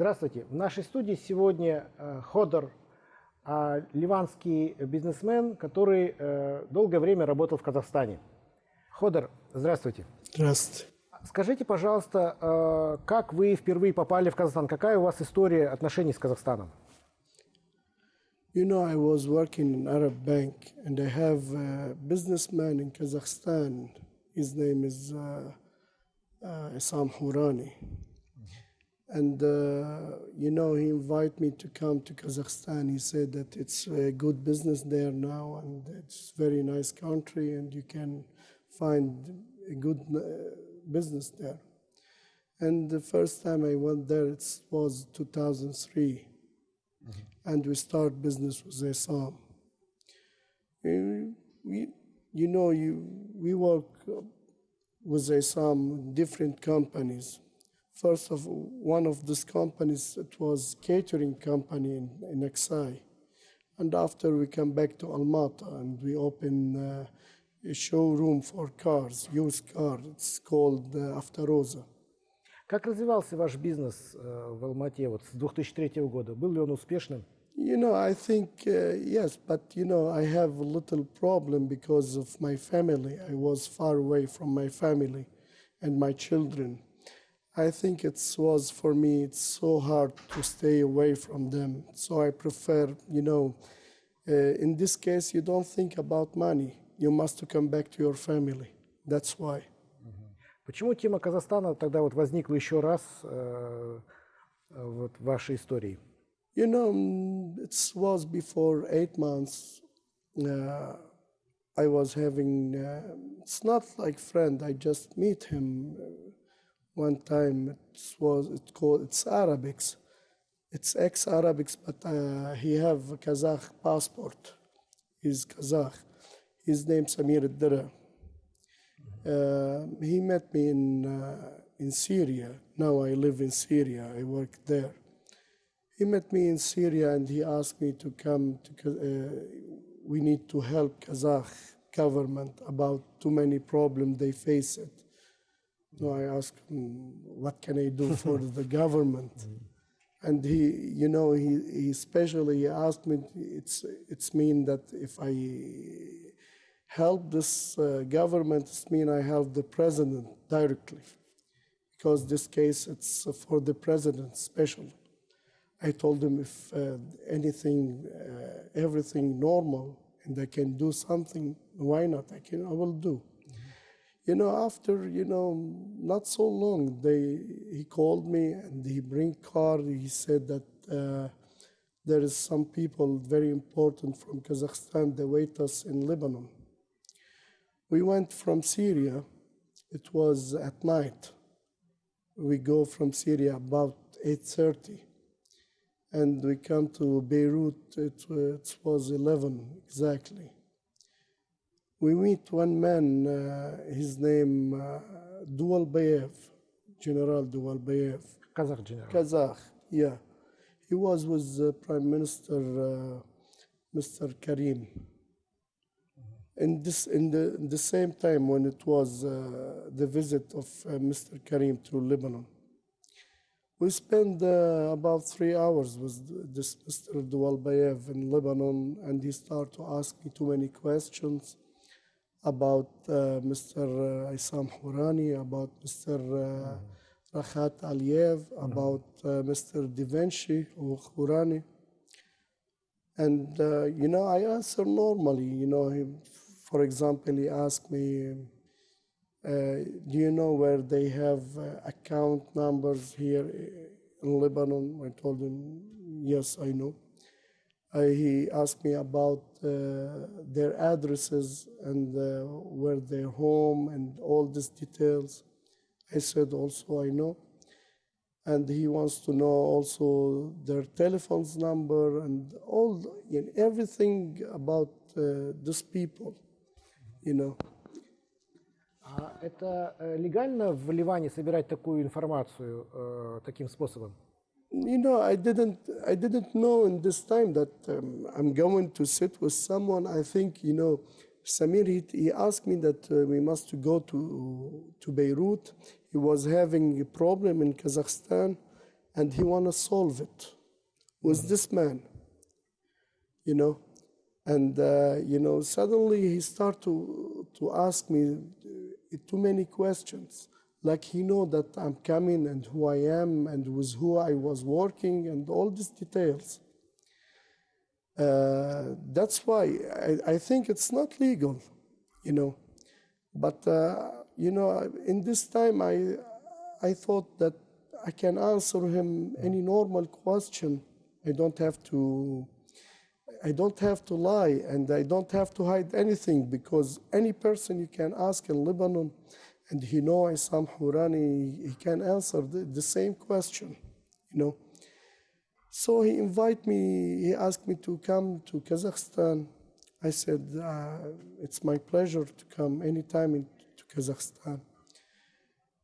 Здравствуйте. В нашей студии сегодня Ходр, ливанский бизнесмен, который долгое время работал в Казахстане. Ходр, здравствуйте. Здравствуйте. Скажите, пожалуйста, как вы впервые попали в Казахстан? Какая у вас история отношений с Казахстаном? You know, I was working in Arab Bank, and I have a businessman in Kazakhstan. His name is Isam Hourani. And, you know, he invited me to come to Kazakhstan. He said that it's a good business there now, and it's a very nice country, and you can find a good business there. And the first time I went there, it was 2003. And we start business with Isam. We work with Isam in different companies. First of one of these companies, it was catering company in Aksai. And after we come back to Almaty and we open a showroom for cars, used cars. It's called Aftaroza. Как развивался ваш бизнес в Алмате вот с 2003 года? Был ли он успешным? You know, I think yes, but you know, I have a little problem because of my family. I was far away from my family and my children. I think it was for me, it's so hard to stay away from them. So I prefer, you know, in this case, you don't think about money. You must come back to your family. That's why. Почему тема Казахстана тогда вот возникла еще раз вот в вашей истории? You know, it was before 8 months. I was having, it's not like friend, I just meet him one time. It's Arabics. It's ex-Arabics, but he have a Kazakh passport. He's Kazakh. His name's Samir Dara. He met me in Syria. Now I live in Syria. I work there. He met me in Syria and he asked me to come to. We need to help Kazakh government about too many problems they face it. So I asked him, what can I do for the government? And he, you know, he especially asked me. It's mean that if I help this government, it mean I help the president directly, because this case it's for the president especially. I told him if everything normal and I can do something, why not? I will do. You know, after, you know, not so long, he called me and he bring car. He said that there is some people very important from Kazakhstan that wait us in Lebanon. We went from Syria. It was at night. We go from Syria about 8:30. And we come to Beirut, it was 11 exactly. We meet one man, his name Dualbayev, General Dualbayev. Kazakh general. Kazakh, yeah. He was with Prime Minister Mr. Karim. In the same time when it was the visit of Mr. Karim to Lebanon. We spent about 3 hours with this Mr. Dualbayev in Lebanon, and he started to ask me too many questions about Mr. Isam Hourani, about Mr. Rakhat Aliyev, about Mr. Divenshi or Hourani. And, you know, I answer normally. You know, for example, he asked me, do you know where they have account numbers here in Lebanon? I told him, yes, I know. He asked me about their addresses and where their home and all these details. I said also I know. And he wants to know also their telephone's number and everything about these people, you know. Это легально в Ливане собирать такую информацию таким способом? You know, I didn't know in this time that I'm going to sit with someone. I think, you know, Samir, he asked me that we must go to Beirut. He was having a problem in Kazakhstan, and he want to solve it with this man, you know. And, suddenly he start to ask me too many questions. Like he know that I'm coming and who I am and with who I was working and all these details. That's why I think it's not legal, you know. But, in this time I thought that I can answer him any normal question. I don't have to lie, and I don't have to hide anything, because any person you can ask in Lebanon, and he know Isam Hourani, he can answer the same question, you know. So he asked me to come to Kazakhstan. I said, it's my pleasure to come anytime to Kazakhstan.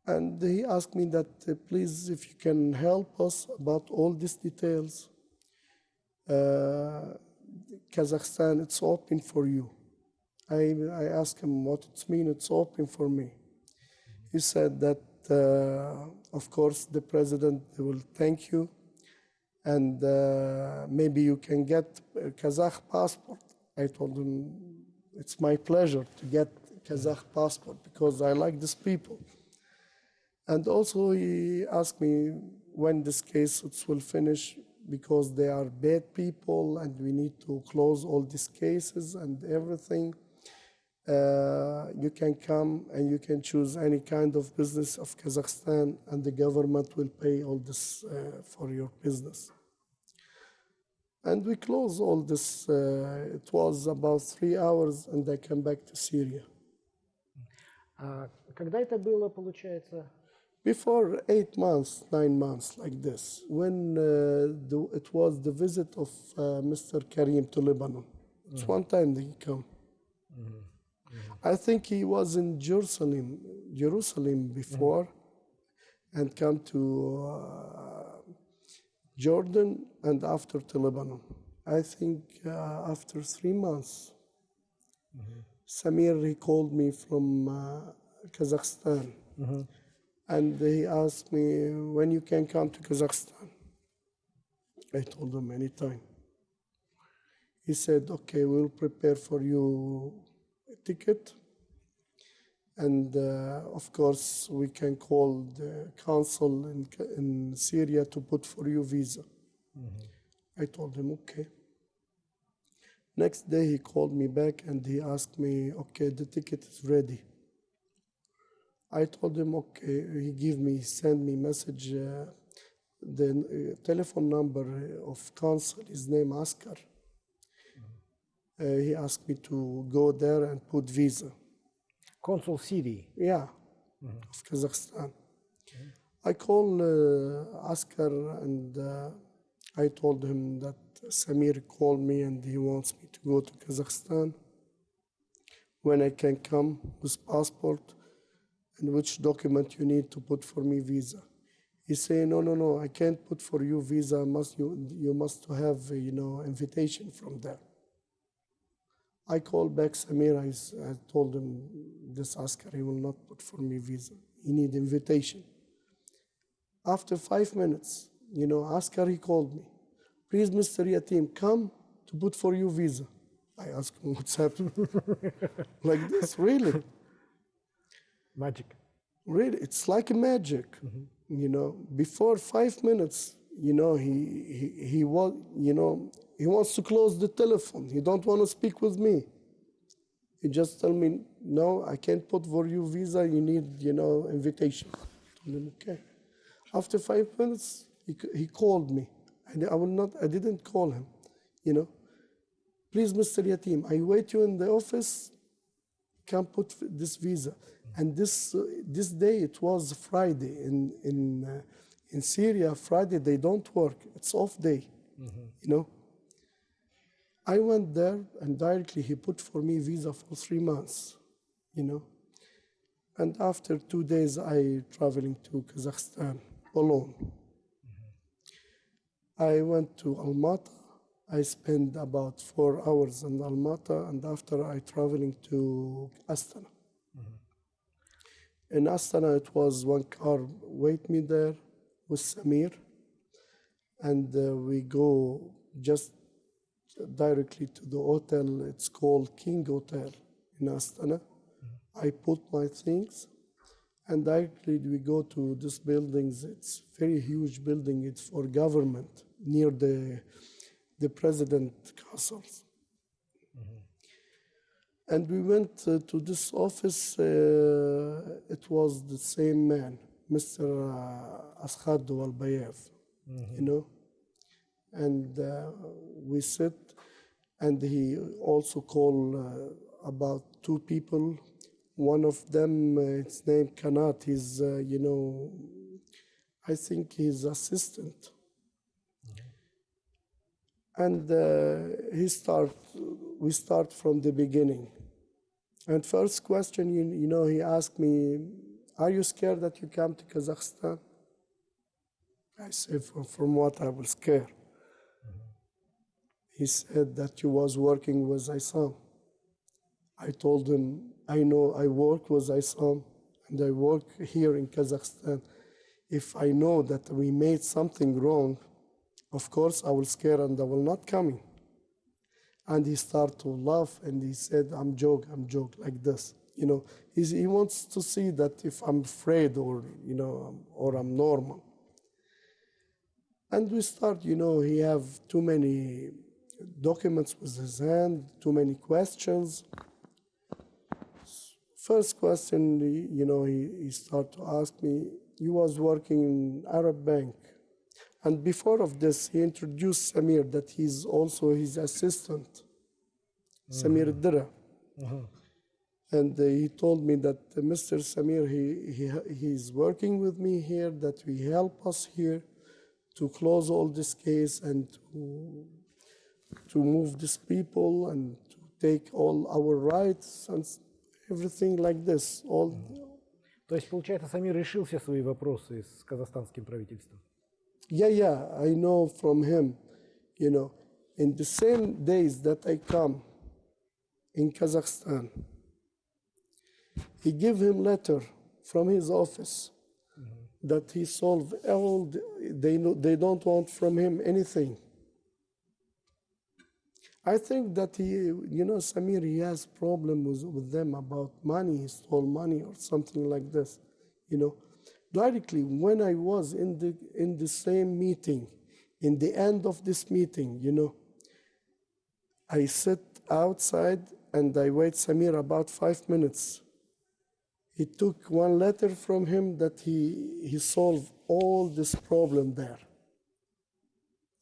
And he asked me that, please, if you can help us about all these details, Kazakhstan, it's open for you. I asked him what it means, it's open for me. He said that, of course, the president will thank you, and maybe you can get a Kazakh passport. I told him, it's my pleasure to get Kazakh passport because I like these people. And also he asked me when this case will finish, because they are bad people and we need to close all these cases and everything. You can come and you can choose any kind of business of Kazakhstan, and the government will pay all this for your business. And we closed all this. It was about 3 hours, and I came back to Syria. Когда это было, получается? Before 8 months, 9 months, like this, when it was the visit of Mr. Karim to Lebanon. It's one time that he come. I think he was in Jerusalem before, and come to Jordan, and after to Lebanon. I think after 3 months, Samir, he called me from Kazakhstan. And he asked me, when you can come to Kazakhstan? I told him, anytime. He said, okay, we'll prepare for you a ticket. And of course, we can call the consul in Syria to put for you visa. I told him, okay. Next day, he called me back and he asked me, okay, the ticket is ready. I told him, okay. He sent me message, the telephone number of consul, his name Askar. He asked me to go there and put visa. Consul Syrii? Yeah, of Kazakhstan. I called Askar, and I told him that Samir called me and he wants me to go to Kazakhstan. When I can come with passport, and which document you need to put for me visa. He said, no, I can't put for you visa. You must have invitation from there. I called back Samir. I told him, this Askar, he will not put for me visa. He need invitation. After 5 minutes, Askar, he called me. Please, Mr. Yatim, come to put for you visa. I asked him, what's happening? Like this, really? Magic. Really, it's like a magic. Before 5 minutes, he wants to close the telephone. He don't want to speak with me. He just tell me, no, I can't put for you visa. You need, invitation. I told him, okay. After 5 minutes, he called me. I didn't call him, Please, Mr. Yatim, I wait you in the office. Come put this visa. And this day, it was Friday. In Syria, Friday, they don't work. It's off day, I went there, and directly he put for me visa for 3 months, And after 2 days, I traveling to Kazakhstan alone. I went to Almaty. I spent about 4 hours in Almaty, and after I traveling to Astana. In Astana, it was one car wait me there with Samir. and we go just directly to the hotel. It's called King Hotel in Astana. I put my things, and directly we go to this building. It's very huge building. It's for government near the president castles. And we went to this office. It was the same man, Mr. Askhad Al-Bayev, you know. And we sit, and he also called about two people. One of them, it's named Kanat. He's, you know, I think he's assistant. And we start from the beginning. And first question, you know, he asked me, are you scared that you come to Kazakhstan? I said, from what I was scared. He said that he was working with Isam. I told him, I know I work with Isam, and I work here in Kazakhstan. If I know that we made something wrong, of course I will scare and I will not come. And he started to laugh, and he said, I'm joke, like this. You know, he wants to see that if I'm afraid or, you know, or I'm normal. And we start, you know, he have too many documents with his hand, too many questions. First question, you know, he started to ask me, he was working in Arab Bank. And before of this, he introduced Samir, that he's also his assistant, Samir Dira. And he told me that Mr. Samir, he's working with me here, that we help us here to close all this case and to move these people and to take all our rights and everything like this. То есть, получается, Самир решил все свои вопросы с казахстанским правительством? Yeah, I know from him, you know, in the same days that I come in Kazakhstan, he give him letter from his office that he solved all, they don't want from him anything. I think that he, you know, Samir, he has problems with them about money, he stole money or something like this, you know. Directly, when I was in the same meeting, in the end of this meeting, you know, I sit outside and I wait Samir about 5 minutes. He took one letter from him that he solved all this problem there,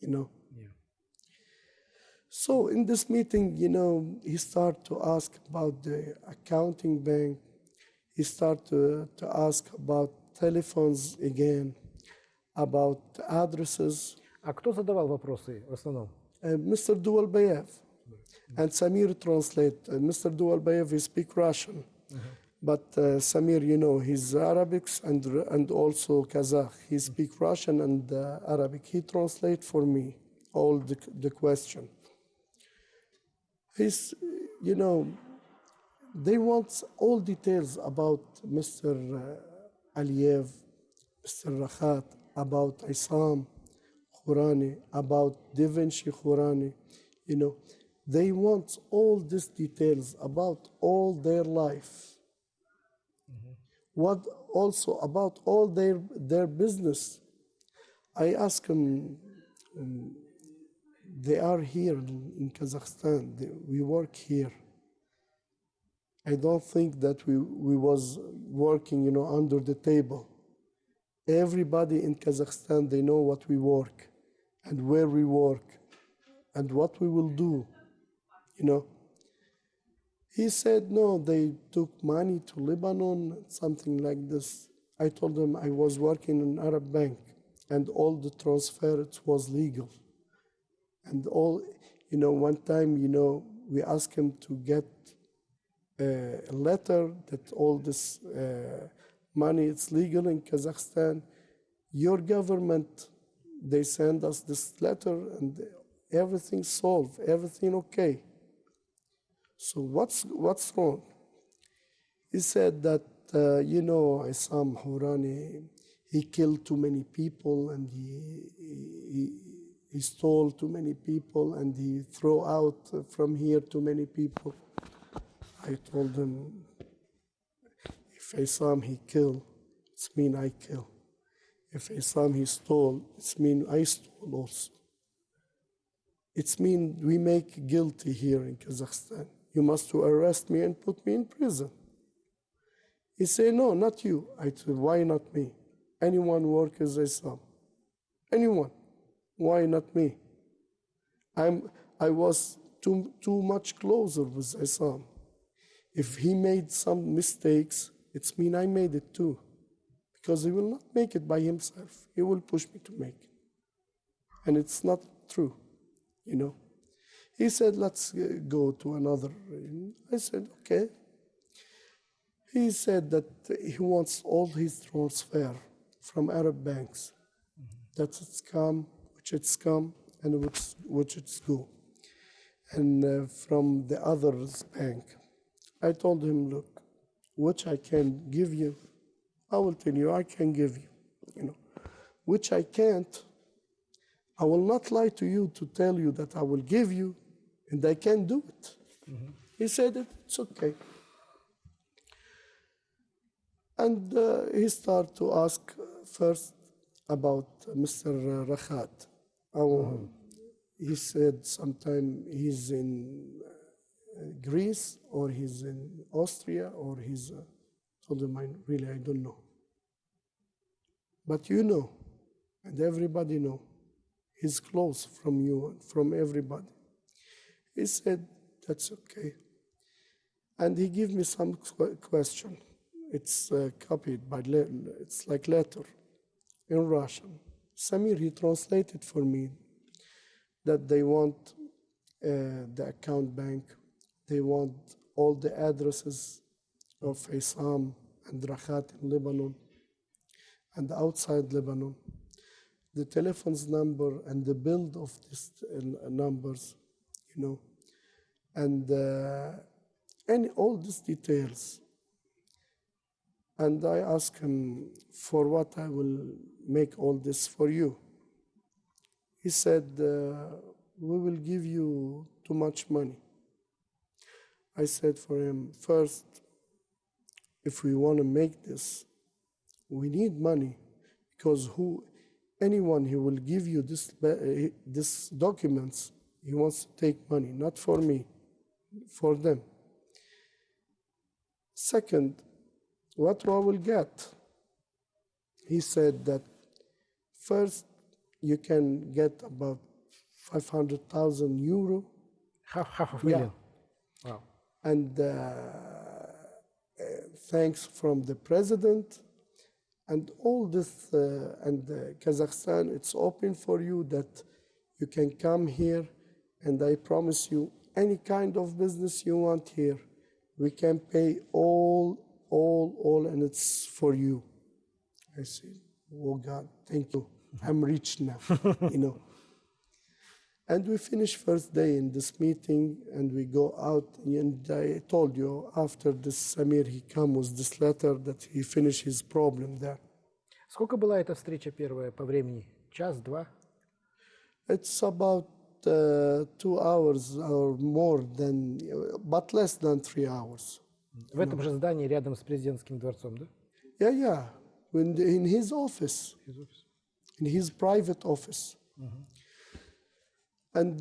you know. Yeah. So in this meeting, you know, he started to ask about the accounting bank. He started to ask about telephones again, about addresses. А кто задавал вопросы в основном? Mr. Dual Bayev and Samir translate. Mr. Dual Bayev, he speak Russian, but Samir, you know, he's Arabic and also Kazakh. He speak Russian and Arabic. He translate for me all the question. He's, you know, they want all details about Mr. Aliyev, Mr. Rakhat, about Isam Khurani, about Da Vinci Khurani, you know. They want all these details about all their life. What also about all their business. I ask them, they are here in Kazakhstan, we work here. I don't think that we was working, you know, under the table. Everybody in Kazakhstan, they know what we work and where we work and what we will do, you know. He said, no, they took money to Lebanon, something like this. I told him I was working in Arab Bank and all the transfers was legal. And all, you know, one time, you know, we asked him to get a letter that all this money is legal in Kazakhstan. Your government, they send us this letter and everything solved, everything okay. So what's wrong? He said that, you know, Isam Khurani, he killed too many people, and he stole too many people, and he threw out from here too many people. I told him, if I saw him he kill, it's mean I kill. If I saw him he stole, it's mean I stole also. It's mean we make guilty here in Kazakhstan. You must arrest me and put me in prison. He said, no, not you. I said, why not me? Anyone work as Isam. Anyone. Why not me? I was too much closer with Isam. If he made some mistakes, it's mean I made it too. Because he will not make it by himself. He will push me to make it. And it's not true, you know. He said, let's go to another. I said, okay. He said that he wants all his transfer from Arab banks. That it's come, which it's come, and which it's go. And from the other's bank. I told him, look, which I can give you, I will tell you I can give you, you know. Which I can't, I will not lie to you to tell you that I will give you, and I can't do it. Mm-hmm. He said, it's okay. And he started to ask first about Mr. Rakhat. Mm-hmm. He said sometime he's in Greece, or he's in Austria, or he's, told him, really, I don't know. But you know, and everybody know, he's close from you and from everybody. He said, that's okay. And he gave me some question. It's copied by, it's like letter in Russian. Samir, he translated for me that they want the account bank, they want all the addresses of Isam and Rakhat in Lebanon and outside Lebanon, the telephone's number and the build of these numbers, you know, and all these details. And I asked him for what I will make all this for you. He said, we will give you too much money. I said for him, first, if we want to make this, we need money, because anyone who will give you this documents, he wants to take money, not for me, for them. Second, what I will get? He said that first you can get about 500,000 euro. Half a million. Yeah. Wow. And thanks from the president, and all this, and Kazakhstan, it's open for you that you can come here, and I promise you, any kind of business you want here, we can pay all, and it's for you. I said, oh God, thank you. I'm rich now, you know. And we finished first day in this meeting, and we go out, and I told you, after this Samir, he come with this letter that he finished his problem there. Сколько была эта встреча первая по времени? Час, два? It's about 2 hours or more than, but less than 3 hours. В этом же здании рядом с президентским дворцом, да? Yeah. In his office. In his private office. Mm-hmm. And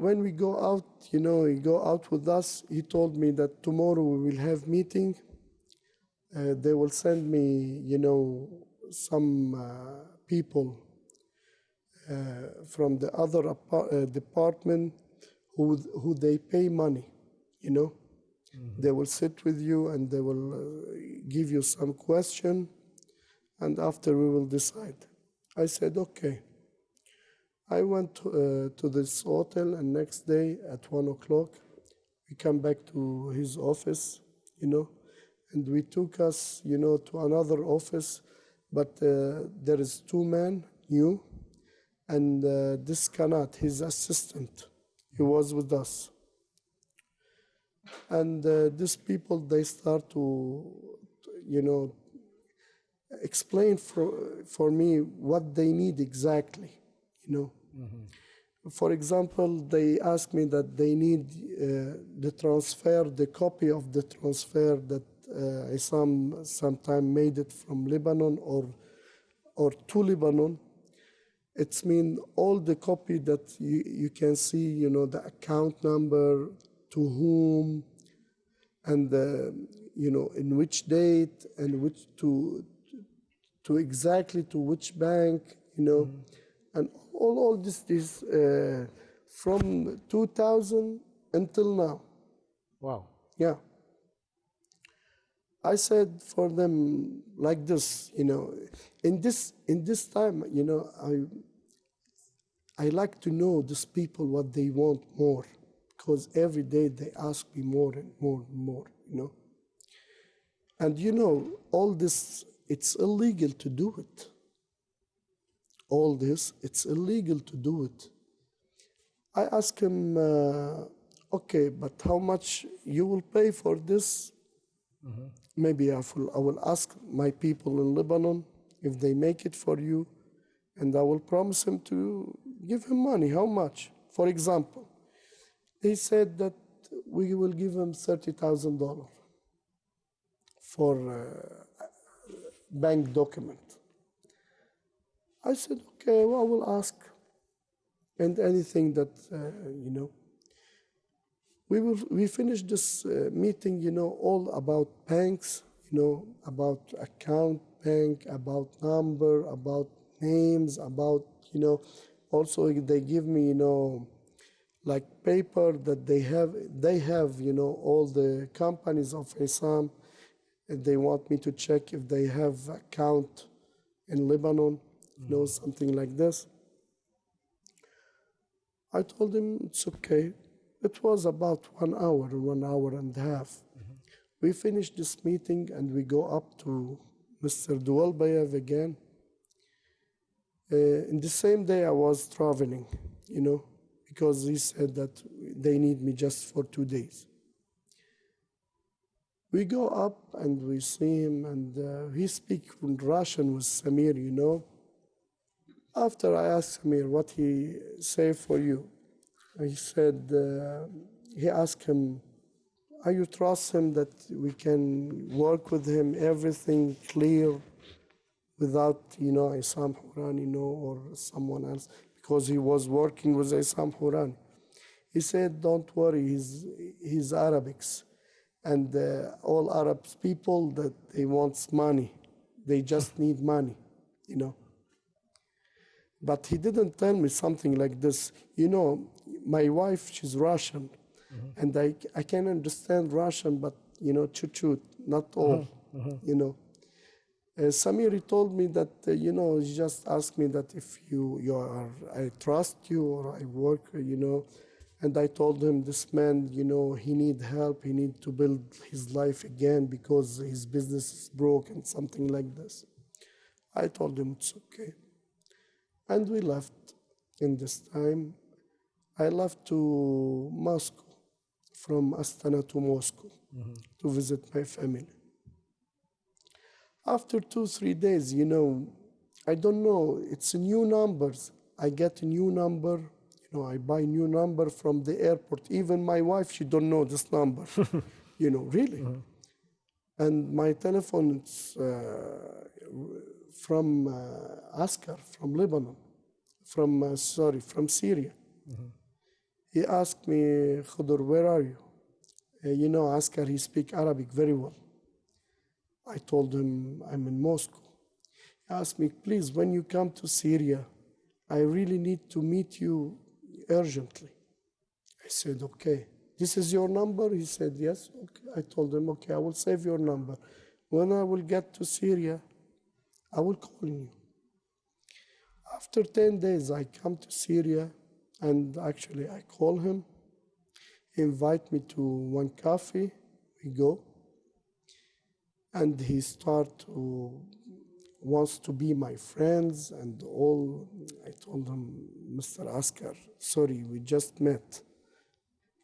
when we go out, you know, he go out with us, he told me that tomorrow we will have meeting. They will send me, you know, some people from the other department who they pay money, you know. Mm-hmm. They will sit with you and they will give you some question, and after we will decide. I said, okay. I went to this hotel, and next day at 1 o'clock, we come back to his office, you know, and we took us, you know, to another office, but there is 2 men, new, and this Kanat, his assistant, he was with us. And these people, they start to, you know, explain for me what they need exactly, you know. For example, they asked me that they need the copy of the transfer that I sometime made it from Lebanon or to Lebanon. It's mean all the copy that you can see, you know, the account number, to whom, and you know, in which date, and which to exactly to which bank, you know, and all this from 2000 until now. Wow. Yeah. I said for them like this, you know, in this time, you know, I like to know these people what they want more, because every day they ask me more and more and more, you know. And you know, all this, it's illegal to do it. All this, it's illegal to do it. I asked him, okay, but how much you will pay for this? Maybe I will ask my people in Lebanon if they make it for you, and I will promise him to give him money. How much? For example, they said that we will give him $30,000 for bank document. I said, okay, well, I will ask. And anything that, you know, we finished this meeting, you know, all about banks, you know, about account bank, about number, about names, about, you know, also they give me, you know, like paper that they have, you know, all the companies of Isam, and they want me to check if they have account in Lebanon, you know, something like this. I told him it's okay. It was about 1 hour, 1 hour and a half. We finished this meeting and we go up to Mr. Dualbayev again. In the same day I was traveling, you know, because he said that they need me just for 2 days. We go up and we see him, and he speaks Russian with Samir, you know. After I asked Samir what he said for you, he said, he asked him, are you trust him that we can work with him, everything clear, without, you know, Isam Hourani, you know, or someone else, because he was working with Isam Hourani. He said, don't worry, he's Arabics. And all Arab people, that they want money. They just need money, you know. But he didn't tell me something like this. You know, my wife, she's Russian, and I can understand Russian, but, you know, chut-chut, not all, you know. Samir told me that, you know, he just asked me that if I trust you or I work, you know. And I told him, this man, you know, he need help. He need to build his life again because his business is broken, something like this. I told him it's okay. And we left in this time. I left to Moscow, from Astana to Moscow, to visit my family. After 2-3 days, you know, I don't know, it's new numbers. I get a new number. No, I buy new number from the airport. Even my wife, she don't know this number. You know, really. And my telephone, it's from Askar, from Lebanon, from Syria. He asked me, Ходر, where are you? You know, Askar, he speak Arabic very well. I told him, I'm in Moscow. He asked me, please, when you come to Syria, I really need to meet you urgently. I said, okay. This is your number? He said, yes. Okay. I told him, okay, I will save your number. When I will get to Syria, I will call you. After 10 days, I come to Syria, and actually I call him. He invite me to one cafe. We go. And he wants to be my friends and all. I told him, Mr. Askar, sorry, we just met.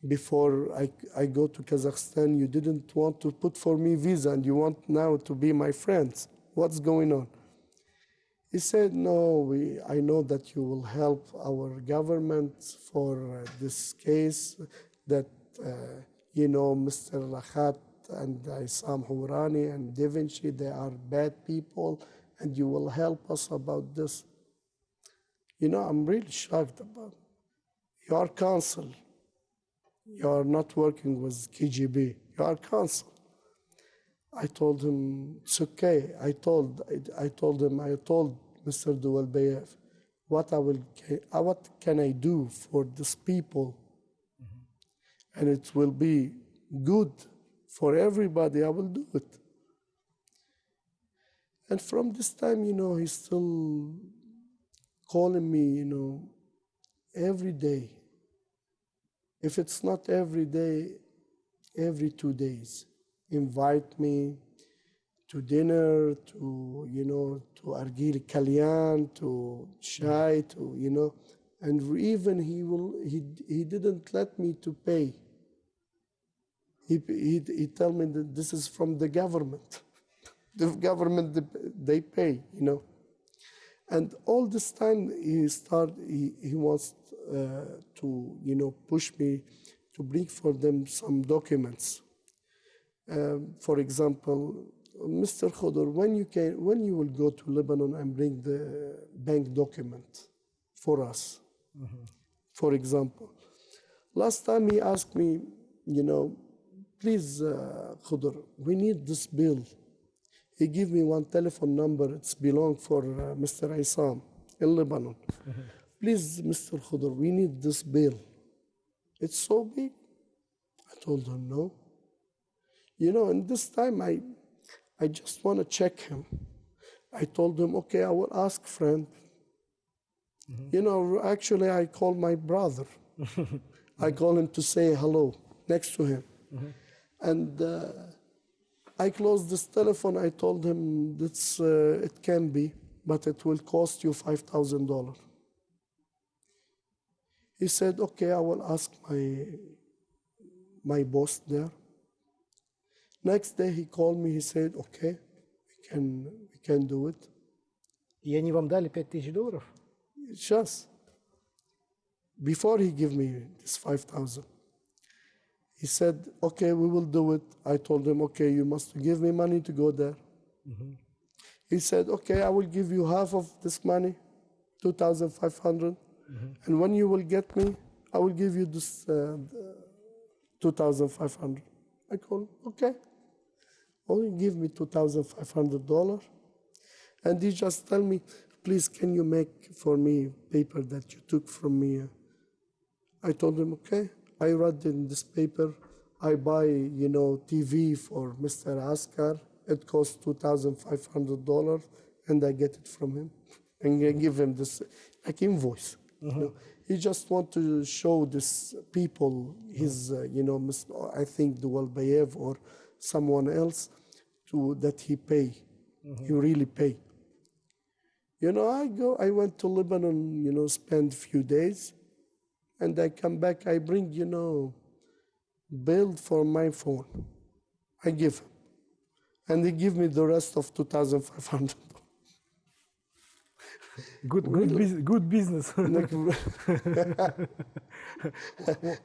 Before I go to Kazakhstan, you didn't want to put for me visa, and you want now to be my friends. what's going on? He said, no, I know that you will help our government for this case, that, Mr. Rahat and Isam Hourani and Devinci, they are bad people, and you will help us about this. I'm really shocked about it. You are counsel. You are not working with KGB. You are counsel. I told him, it's okay. I told Mr. Duwalbayev, what can I do for these people? And it will be good for everybody. I will do it. And from this time, he's still calling me, every day. If it's not every day, every 2 days. Invite me to dinner, to argil kalyan, to chai, and even he didn't let me to pay. He told me that this is from the government. The government, they pay, And all this time he wants to, push me to bring for them some documents. For example, Mr. Ходр, when you will go to Lebanon and bring the bank document for us, for example. Last time he asked me, please, Ходр, we need this bill. He gave me one telephone number. It's belong for Mr. Isam in Lebanon. Please, Mr. Ходр, we need this bill. It's so big. I told him no. And this time I just want to check him. I told him, okay, I will ask friend. Actually I called my brother. I call him to say hello next to him. And I closed this telephone. I told him it can be, but it will cost you $5,000. He said, okay, I will ask my boss there. Next day he called me. He said, okay, we can do it. И они вам дали $5000? Just before he gave me this 5,000. He said, okay, we will do it. I told him, okay, you must give me money to go there. He said, okay, I will give you half of this money, 2,500. And when you will get me, I will give you this 2,500. I called, okay. Only give me $2,500. And he just tell me, please, can you make for me paper that you took from me? I told him, okay. I read in this paper, I buy, TV for Mr. Askar. It costs $2,500, and I get it from him. And I give him this, like invoice. He just want to show this people, his, I think Duwalbayev or someone else, that he pay. He really pay. I went to Lebanon, spend a few days. And I come back, I bring, bill for my phone. I give him. And he give me the rest of $2,500. Good business.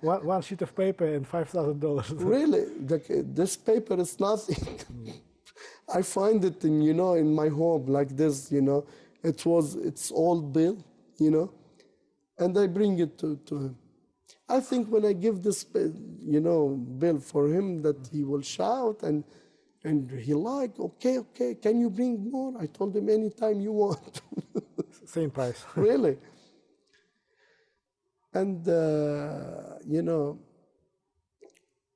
One sheet of paper and $5,000. Really, this paper is nothing. I find it in my home like this, it's old bill, and I bring it to him. I think when I give this, bill for him, that he will shout and he like, okay, can you bring more? I told him anytime you want. Same price. Really. And,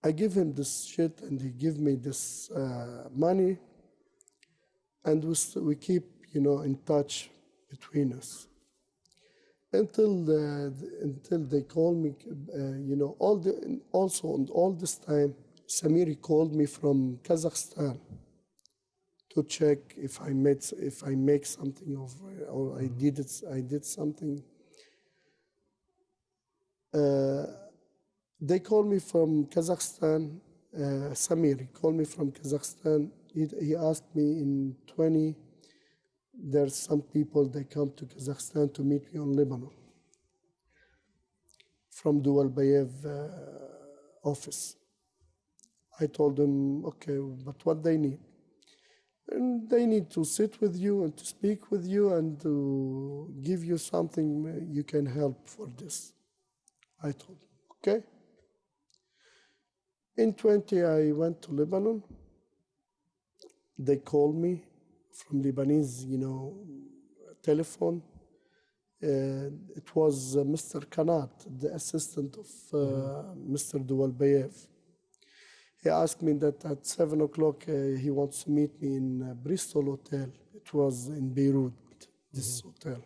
I give him this shit and he give me this money, and we keep, in touch between us. Until they call me, all this time, Samiri called me from Kazakhstan to check if I make something or I did something. They called me from Kazakhstan. Samiri called me from Kazakhstan. He asked me in there's some people, they come to Kazakhstan to meet me on Lebanon from Dualbayev office. I told them, okay, but what they need? And they need to sit with you and to speak with you and to give you something you can help for this. I told them, okay. In 20, I went to Lebanon. They called me from Lebanese, telephone. It was Mr. Kanat, the assistant of Mr. Dualbayev. He asked me that at 7 o'clock he wants to meet me in Bristol Hotel. It was in Beirut, this hotel.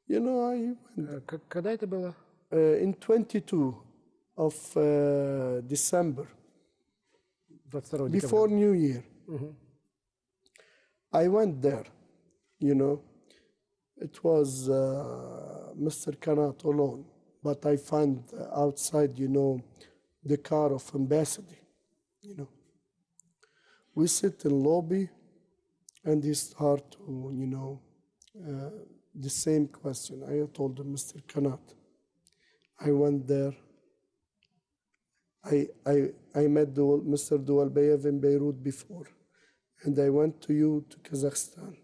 I went. Когда это было? In 22 of December, 22 before New Year. I went there, It was Mr. Kanat alone, but I found outside, the car of ambassador, We sit in lobby, and he start to, the same question. I told him, Mr. Kanat, I went there. I met Mr. Dualbayev in Beirut before, and I went to you to Kazakhstan.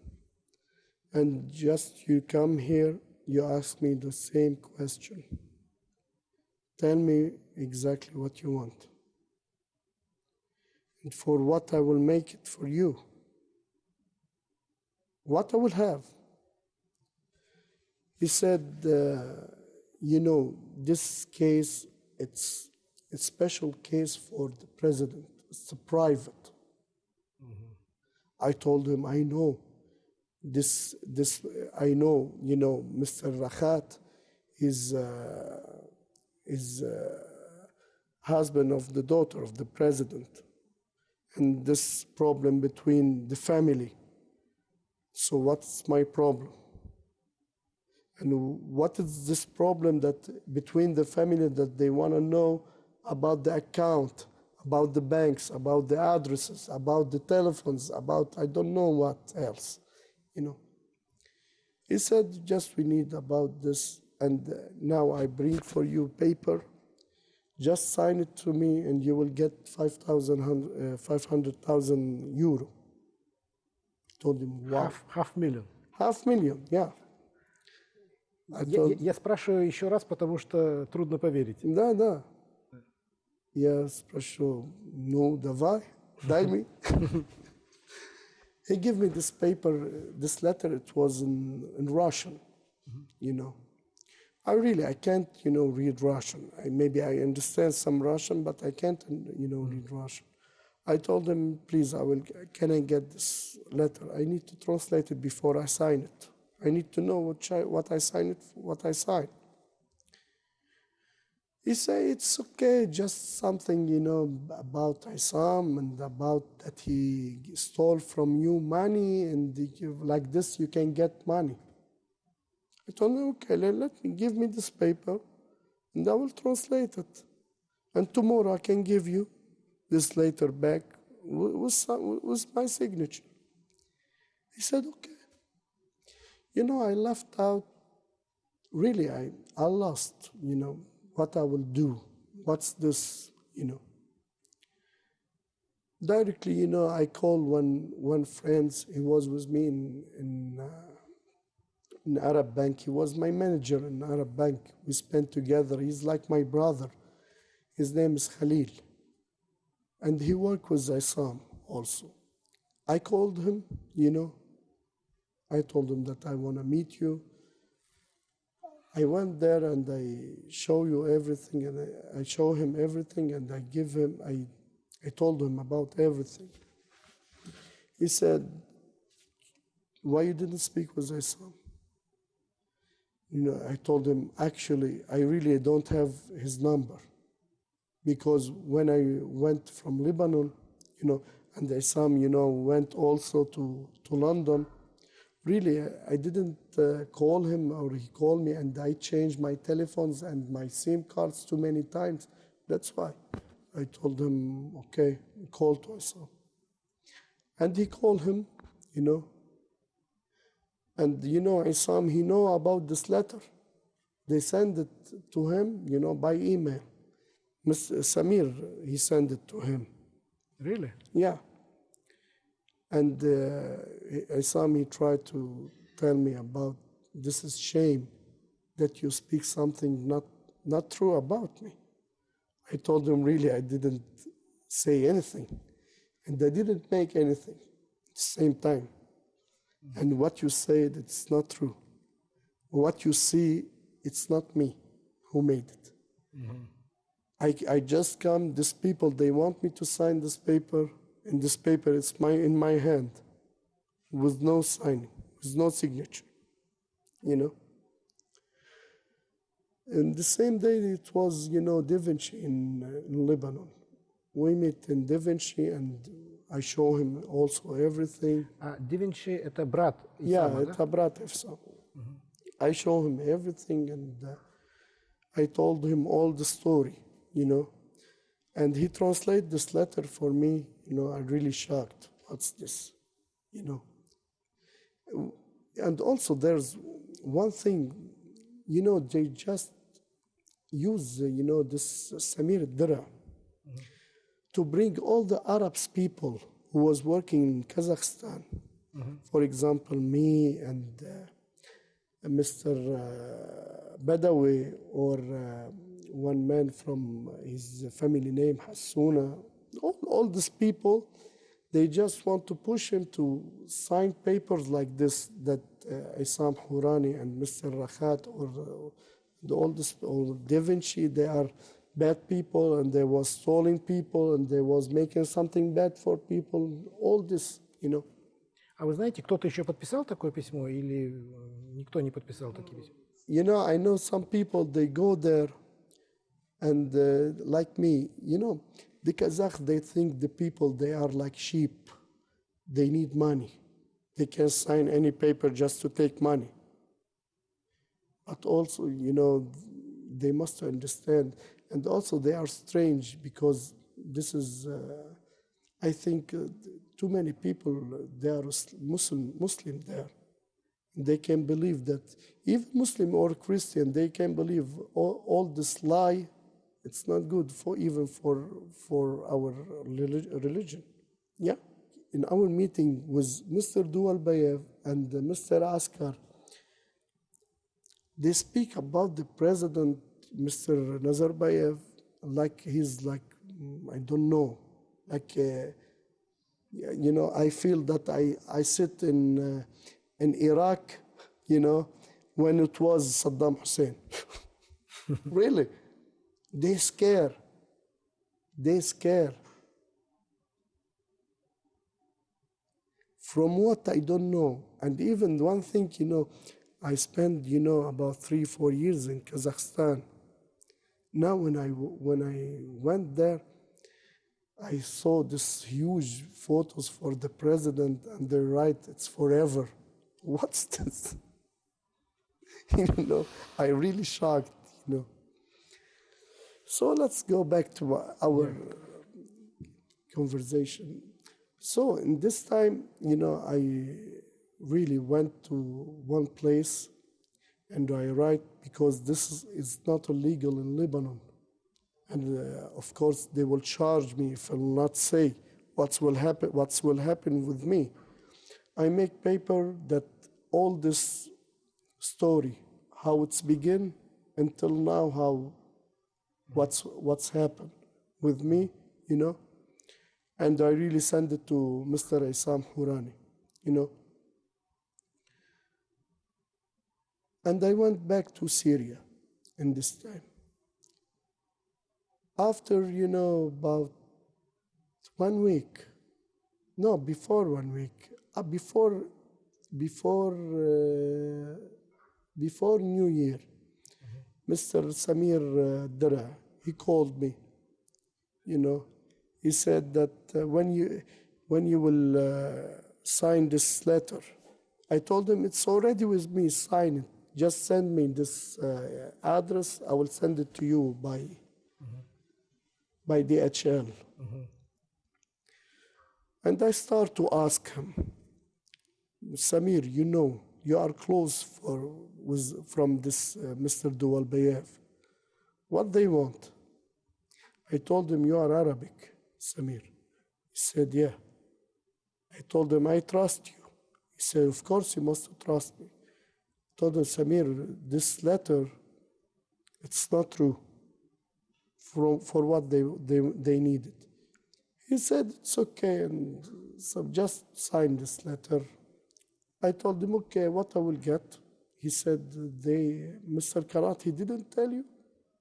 And just you come here, you ask me the same question. Tell me exactly what you want. And for what I will make it for you. What I will have. He said, this case, it's a special case for the president. It's a private. I told him, I know. This I know, Mr. Rakhat is husband of the daughter of the president, and this problem between the family. So what's my problem? And what is this problem that between the family that they want to know about the account, about the banks, about the addresses, about the telephones, about I don't know what else. He said, just we need about this, and now I bring for you paper. Just sign it to me, and you will get 500,000 euro. I told him, wow. Half million. $500,000, yeah. Я спрашиваю еще раз, потому что трудно поверить. Да. Я спрашиваю, давай, дай мне. He gave me this paper, this letter, it was in Russian, I can't, read Russian. Maybe I understand some Russian, but I can't, read Russian. I told him, please, can I get this letter? I need to translate it before I sign it. I need to know what I sign. He said, it's okay, just something, about Isam and about that he stole from you money, and like this you can get money. I told him, okay, give me this paper, and I will translate it. And tomorrow I can give you this letter back with my signature. He said, okay. I left out, really, I lost, what I will do. What's this, Directly, I called one friend. He was with me in Arab Bank. He was my manager in Arab Bank. We spent together. He's like my brother. His name is Khalil. And he worked with Isam also. I called him, I told him that I want to meet you. I went there and I show you everything, and I show him everything, and I told him about everything. He said, why you didn't speak with Isam? I told him, actually, I really don't have his number, because when I went from Lebanon, and Isam, went also to London, really, I didn't call him, or he called me, and I changed my telephones and my SIM cards too many times. That's why. I told him, okay, call to Isam. And he called him, And Isam, he know about this letter. They send it to him, by email. Mr. Samir, he sent it to him. Really? Yeah. And Isam, he tried to tell me about this is shame that you speak something not true about me. I told him, really, I didn't say anything. And I didn't make anything at the same time. And what you said, it's not true. What you see, it's not me who made it. I just come, these people, they want me to sign this paper, and this paper is in my hand, with no signing, with no signature, And the same day, it was, Da Vinci in Lebanon. We met in Da Vinci, and I show him also everything. Da Vinci – это брат Yeah, Исама, да? это брат Исам. I show him everything, and I told him all the story, And he translated this letter for me, I'm really shocked. What's this, And also there's one thing, they just use, this Samir Dara to bring all the Arabs people who was working in Kazakhstan. For example, me and Mr. Badawi, or one man from his family name, Hassuna, all these people, they just want to push him to sign papers like this, that Isam Hourani and Mr. Rakhat or Da Vinci, they are bad people, and they was stealing people, and they was making something bad for people, all this, А вы знаете, кто-то еще подписал такое письмо или никто не подписал такие письма? I know some people, they go there, and like me, the Kazakhs, they think the people, they are like sheep. They need money. They can sign any paper just to take money. But also, they must understand. And also they are strange, because this is, I think, too many people, they are Muslim there. They can believe that, even Muslim or Christian, they can believe all this lie. It's not good even for our religion. Yeah. In our meeting with Mr. Dualbayev and Mr. Askar, they speak about the president, Mr. Nazarbayev, like he's like, I don't know, like, I feel that I sit in Iraq, when it was Saddam Hussein. Really. They scare. From what, I don't know. And even one thing, I spent, about 3-4 years in Kazakhstan. Now, when I went there, I saw this huge photos for the president, and they write, it's forever. What's this? I really shocked, So let's go back to our conversation. So in this time, I really went to one place, and I write, because this is not illegal in Lebanon. And of course, they will charge me if I will not say what will happen with me. I make paper that all this story, how it's begin until now, what's happened with me, and I really send it to Mr. Isam Hourani, And I went back to Syria in this time. After, about 1 week, no, before 1 week, before New Year, Mr. Samir Dara, he called me, He said that when you will sign this letter, I told him it's already with me, sign it. Just send me this address, I will send it to you by DHL. And I start to ask him, Samir, you are close from this Mr. Dualbayev. What they want? I told him, you are Arabic, Samir. He said, yeah. I told him, I trust you. He said, of course you must trust me. I told him, Samir, this letter, it's not true for what they needed. He said, it's okay, and so just sign this letter. I told him, okay, what I will get? He said, Mr. Karat, he didn't tell you?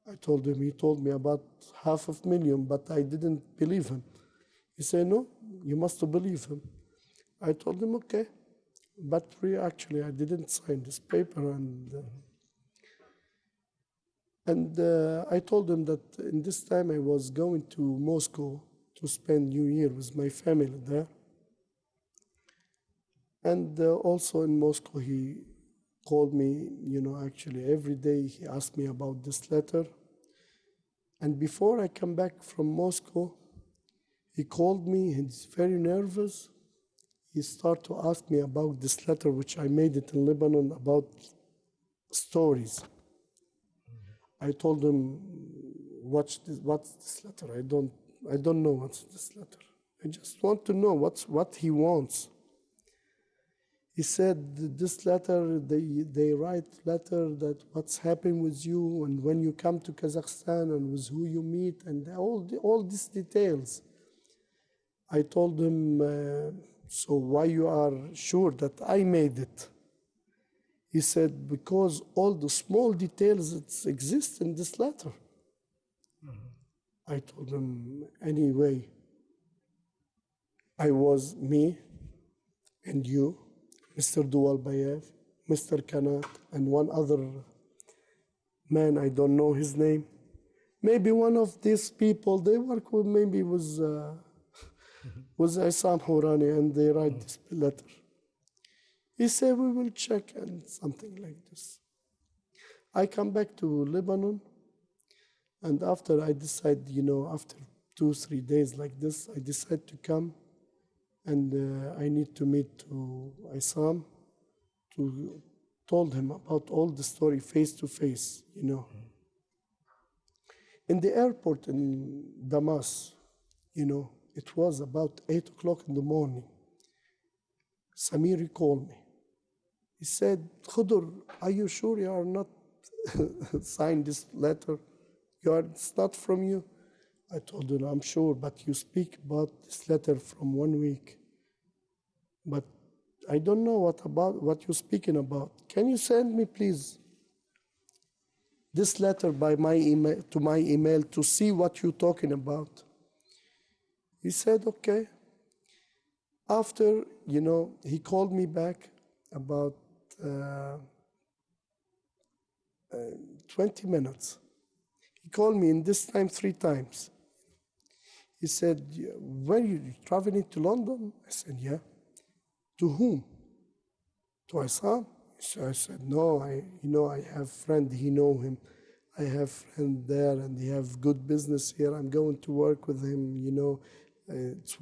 I told him, he told me about $500,000, but I didn't believe him. He said, no, you must believe him. I told him, okay, but actually I didn't sign this paper, and I told him that in this time I was going to Moscow to spend New Year with my family there. And also in Moscow, he called me, actually every day he asked me about this letter. And before I come back from Moscow, he called me, he's very nervous. He started to ask me about this letter, which I made it in Lebanon, about stories. I told him, what's this letter? I don't know what's this letter. I just want to know what he wants. He said, this letter, they write letter that what's happening with you and when you come to Kazakhstan and with who you meet and all these details. I told him, so why you are sure that I made it? He said, because all the small details that exist in this letter. I told him, anyway, I was me and you, Mr. Dualbayev, Mr. Kanat, and one other man, I don't know his name. Maybe one of these people, they work with, maybe was Isam Hourani, and they write this letter. He said, we will check, and something like this. I come back to Lebanon, and after I decide, after 2-3 days like this, I decide to come, and I need to meet to Isam, told him about all the story face to face, In the airport in Damas, it was about 8 o'clock in the morning. Samir called me. He said, Ходр, are you sure you are not signed this letter? It's not from you? I told him, I'm sure, but you speak about this letter from 1 week. But I don't know what you're speaking about. Can you send me, please, this letter by my email to see what you're talking about? He said, okay. After, he called me back about 20 minutes. He called me in this time 3 times. He said, were you traveling to London? I said, yeah. To whom? To Isam? So I said, no, I have friend, he know him. I have friend there and he have good business here. I'm going to work with him, it's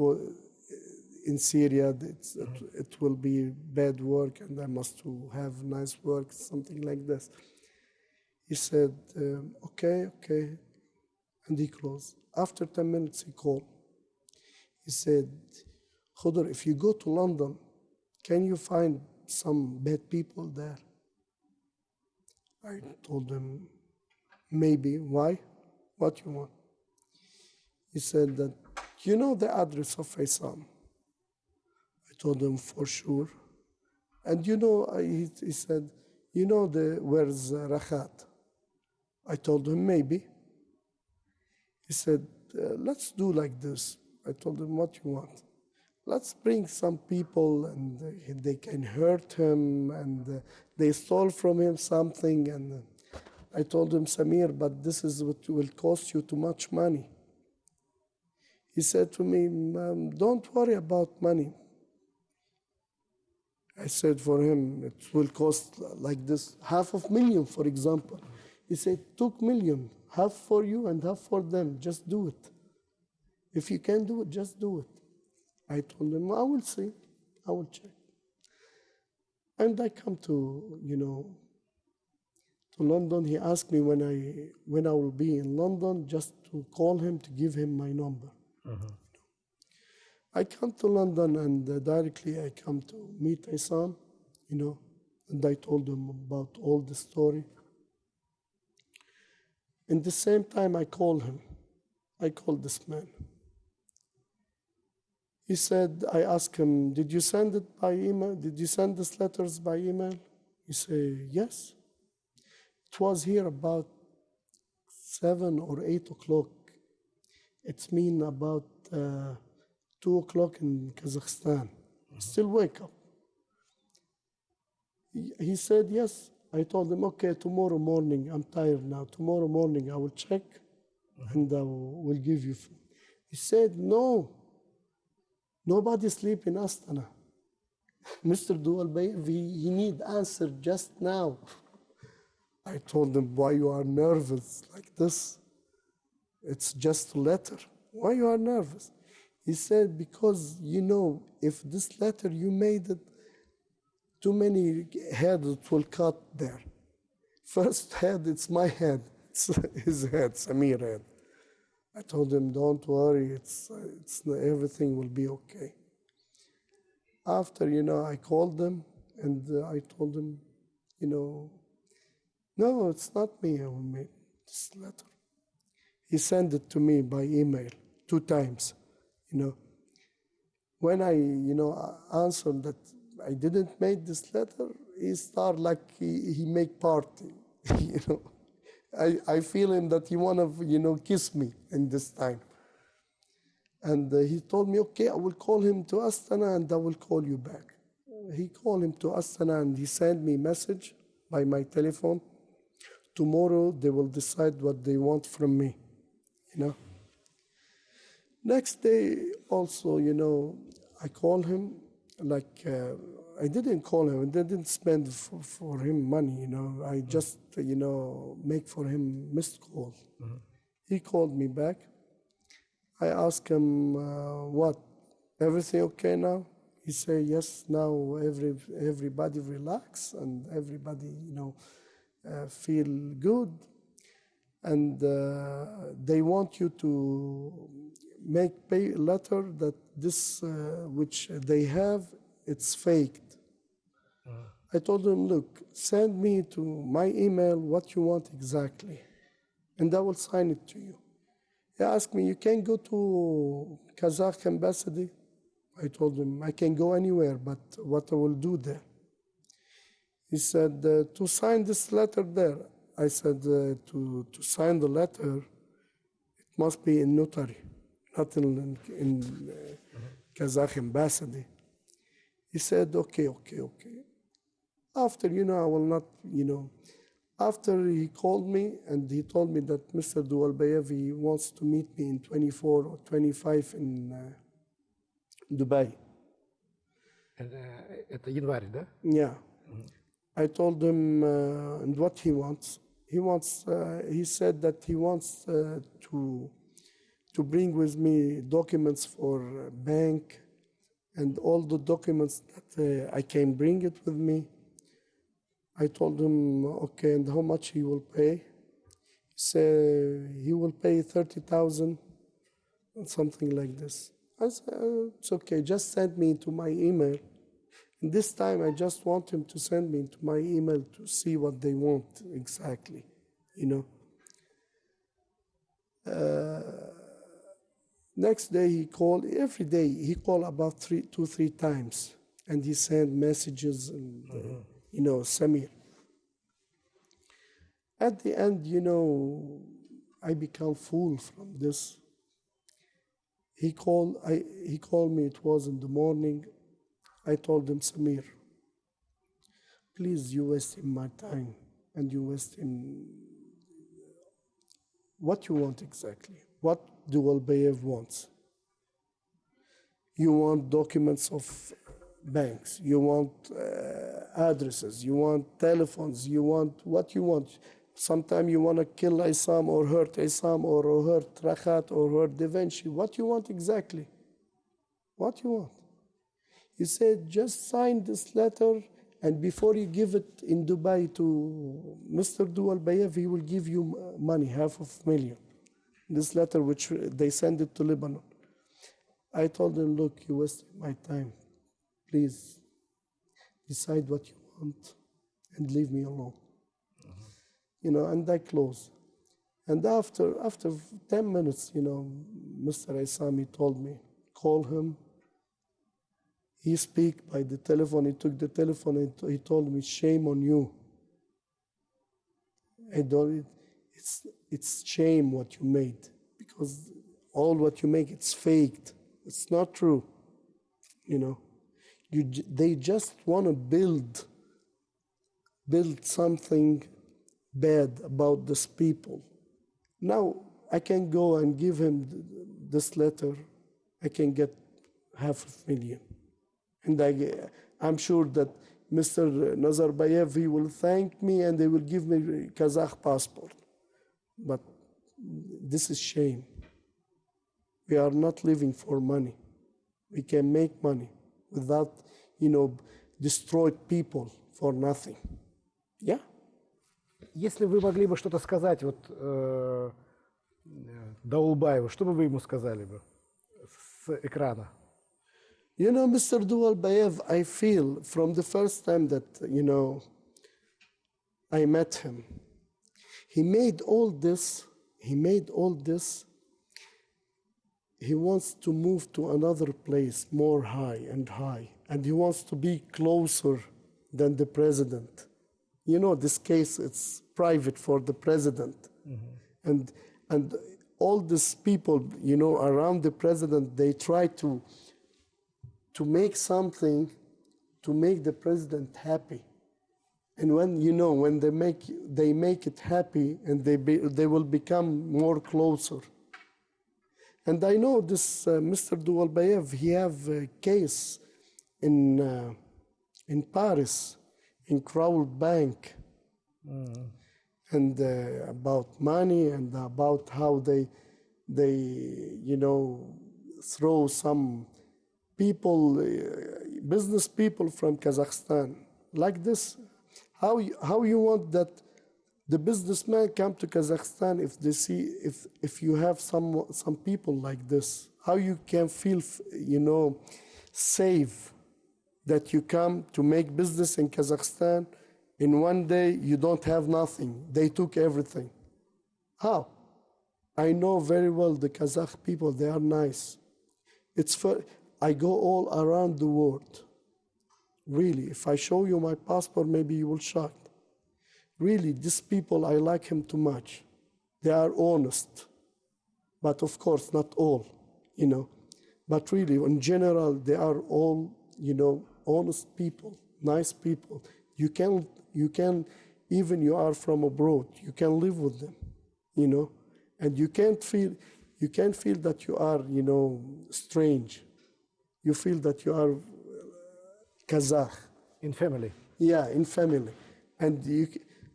in Syria, it will be bad work and I must to have nice work, something like this. He said, okay. And he closed. After 10 minutes, he called. He said, Ходр, if you go to London, can you find some bad people there? I told him, maybe. Why? What you want? He said that, you know the address of Isam? I told him, for sure. And he said, where's Rakhat? I told him, maybe. He said, let's do like this. I told him, what you want? Let's bring some people and they can hurt him and they stole from him something. And I told him, Samir, but this is what will cost you too much money. He said to me, don't worry about money. I said for him, it will cost like this, $500,000, for example. He said, 2 million, half for you and half for them. Just do it. If you can do it, just do it. I told him, I will see. I will check. And I come to, to London. He asked me when I will be in London, just to call him to give him my number. I come to London and directly I come to meet Isam, and I told him about all the story. In the same time, I called him. I called this man. He said, I asked him, did you send it by email? Did you send these letters by email? He said, yes. It was here about 7 or 8 o'clock. It's mean about 2 o'clock in Kazakhstan. Still wake up. He said, yes. I told him, okay, tomorrow morning, I'm tired now. Tomorrow morning I will check and I will give you food. He said, no, nobody sleep in Astana. Mr. Dualbayev, he need answer just now. I told him, why you are nervous like this? It's just a letter. Why you are nervous? He said, because, if this letter you made it, too many heads it will cut there. First head, it's my head. It's his head, Samir head. I told him, don't worry, it's everything will be okay. After, I called them and I told them, no, it's not me who made this letter. He sent it to me by email 2 times, When I, answered that I didn't make this letter, he started like he make party, I feel him that he want to, kiss me in this time. And he told me, okay, I will call him to Astana and I will call you back. He called him to Astana and he sent me a message by my telephone. Tomorrow they will decide what they want from me, Next day also, I called him, I didn't call him, I didn't spend for him money, I just, make for him missed call. He called me back. I asked him, what, everything okay now? He said, yes, now everybody relax and everybody, feel good. And they want you to make pay letter that this, which they have, it's faked. I told him, look, send me to my email what you want exactly, and I will sign it to you. He asked me, you can go to Kazakh embassy? I told him, I can go anywhere, but what I will do there? He said, to sign this letter there. I said, to sign the letter, it must be in notary, not in Kazakh embassy. He said, okay. After, I will not, after he called me and he told me that Mr. Dualbayev wants to meet me in 24 or 25 in Dubai. Это январь, да? Yeah. I told him and what he wants. He said that he wants to bring with me documents for bank and all the documents that I can bring it with me. I told him, okay, and how much he will pay? He said he will pay 30,000 or something like this. I said, it's okay, just send me to my email. And this time I just want him to send me to my email to see what they want exactly, Next day he called, every day he called about 2-3 times, and he sent messages and, Samir. At the end, I become fool from this. He called me, it was in the morning. I told him, Samir, please, you wasting my time and you wasting what you want exactly. What Dualbayev wants. You want documents of banks, you want addresses, you want telephones, you want what you want. Sometimes you want to kill Isam or hurt Isam or hurt Rakhat or hurt Devenshi. What you want exactly? What you want? He said, just sign this letter And before you give it in Dubai to Mr. Dual Bayev, he will give you money, $500,000. This letter, which they send it to Lebanon. I told him, look, you wasted my time. Please decide what you want and leave me alone. You know, and I close. And after 10 minutes, you know, Mr. Isami told me, call him. He speak by the telephone. He took the telephone and he told me, shame on you. It's shame what you made, because all what you make, it's faked. It's not true. You know, they just want to build something bad about these people. Now I can go and give him this letter. I can get $500,000. And I'm sure that Mr. Nazarbayev, he will thank me and they will give me Kazakh passport. But this is shame. We are not living for money. We can make money without, you know, destroyed people for nothing. Yeah? Если вы могли бы что-то сказать вот Даулбаеву, что бы вы ему сказали бы с экрана? You know, Mr. Dual Bayev, I feel from the first time that, you know, I met him, he made all this. He wants to move to another place, more high, and he wants to be closer than the president. You know, this case, it's private for the president. Mm-hmm. And all these people, you know, around the president, they try to make something to make the president happy. And when, you know, when they make it happy, and they will become more closer. And I know this Mr. Dual Bayev, he have a case in Paris, in Crowell Bank, and about money and about how they you know, throw some people, business people from Kazakhstan like this. How you want that the businessman come to Kazakhstan if they see if you have some people like this? How you can feel, you know, safe that you come to make business in Kazakhstan, in one day you don't have nothing. They took everything. How? I know very well the Kazakh people, they are nice. I go all around the world. Really, if I show you my passport, maybe you will shock. Really, these people, I like him too much. They are honest. But of course, not all, you know. But really, in general, they are all, you know, honest people, nice people. You can, even you are from abroad, you can live with them, you know. And you can't feel that you are, you know, strange. You feel that you are Kazakh. In family. Yeah, in family. And you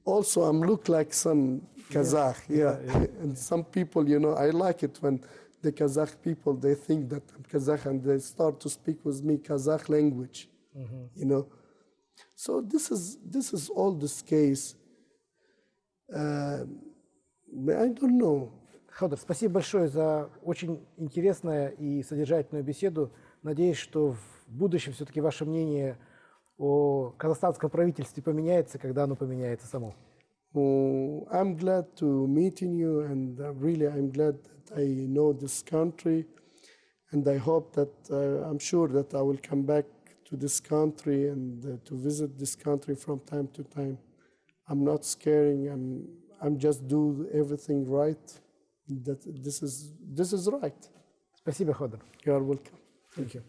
also, look like some Kazakh, yeah. And some people, you know, I like it when the Kazakh people, they think that I'm Kazakh and they start to speak with me Kazakh language, you know. So this is all this case. I don't know. Ходр, спасибо большое за очень интересную и содержательную беседу. Надеюсь, что в будущем все-таки ваше мнение о казахстанском правительстве поменяется, когда оно поменяется само. I'm glad to meeting you, and really I'm glad that I know this country, and I hope that I'm sure that I will come back to this country and to visit this country from time to time. I'm not scaring. I'm just do everything right. That this is right. Спасибо, Ходр. You are welcome. Thank you.